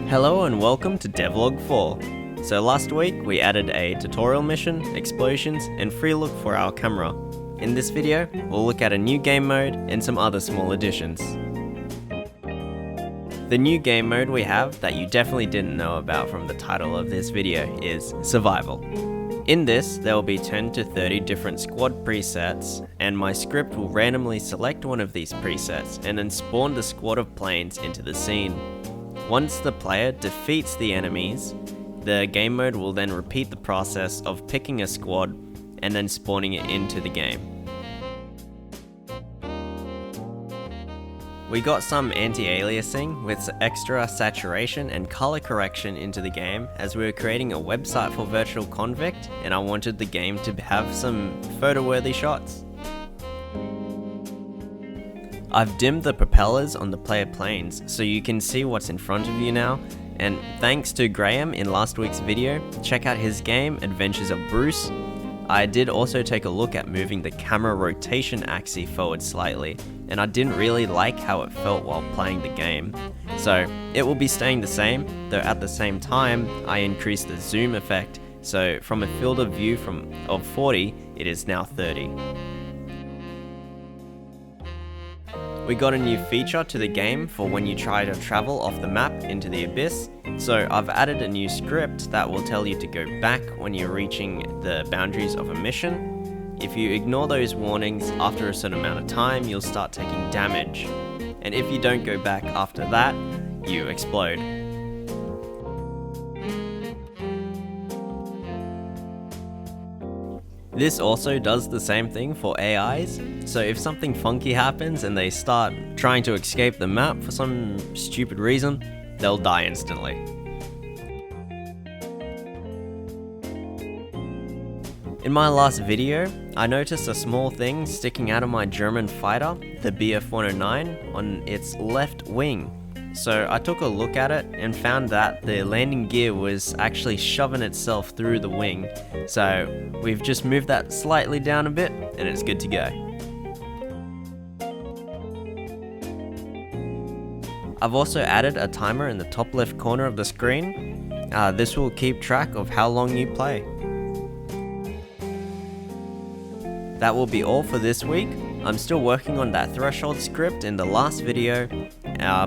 Hello and welcome to Devlog 4. So last week we added a tutorial mission, explosions, and free look for our camera. In this video, we'll look at a new game mode and some other small additions. The new game mode we have that you definitely didn't know about from the title of this video is Survival. In this, there will be 10 to 30 different squad presets, and my script will randomly select one of these presets and then spawn the squad of planes into the scene. Once the player defeats the enemies, the game mode will then repeat the process of picking a squad and then spawning it into the game. We got some anti-aliasing with extra saturation and color correction into the game as we were creating a website for virtual Convict, and I wanted the game to have some photo-worthy shots. I've dimmed the propellers on the player planes so you can see what's in front of you now, and thanks to Graham in last week's video, check out his game Adventures of Bruce. I did also take a look at moving the camera rotation axis forward slightly, and I didn't really like how it felt while playing the game. So it will be staying the same, though at the same time I increased the zoom effect, so from a field of view of 40, it is now 30. We got a new feature to the game for when you try to travel off the map into the abyss, so I've added a new script that will tell you to go back when you're reaching the boundaries of a mission. If you ignore those warnings after a certain amount of time, you'll start taking damage, and if you don't go back after that, you explode. This also does the same thing for AIs, so if something funky happens and they start trying to escape the map for some stupid reason, they'll die instantly. In my last video, I noticed a small thing sticking out of my German fighter, the BF109, on its left wing. So I took a look at it and found that the landing gear was actually shoving itself through the wing. So we've just moved that slightly down a bit and it's good to go. I've also added a timer in the top left corner of the screen. This will keep track of how long you play. That will be all for this week. I'm still working on that threshold script in the last video.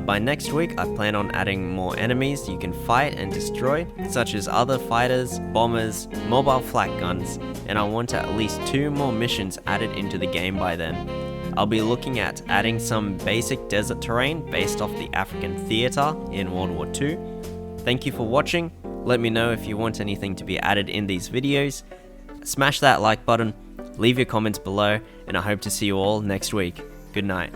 By next week, I plan on adding more enemies you can fight and destroy, such as other fighters, bombers, mobile flak guns, and I want at least 2 more missions added into the game by then. I'll be looking at adding some basic desert terrain based off the African theatre in World War II. Thank you for watching. Let me know if you want anything to be added in these videos. Smash that like button, leave your comments below, and I hope to see you all next week. Good night.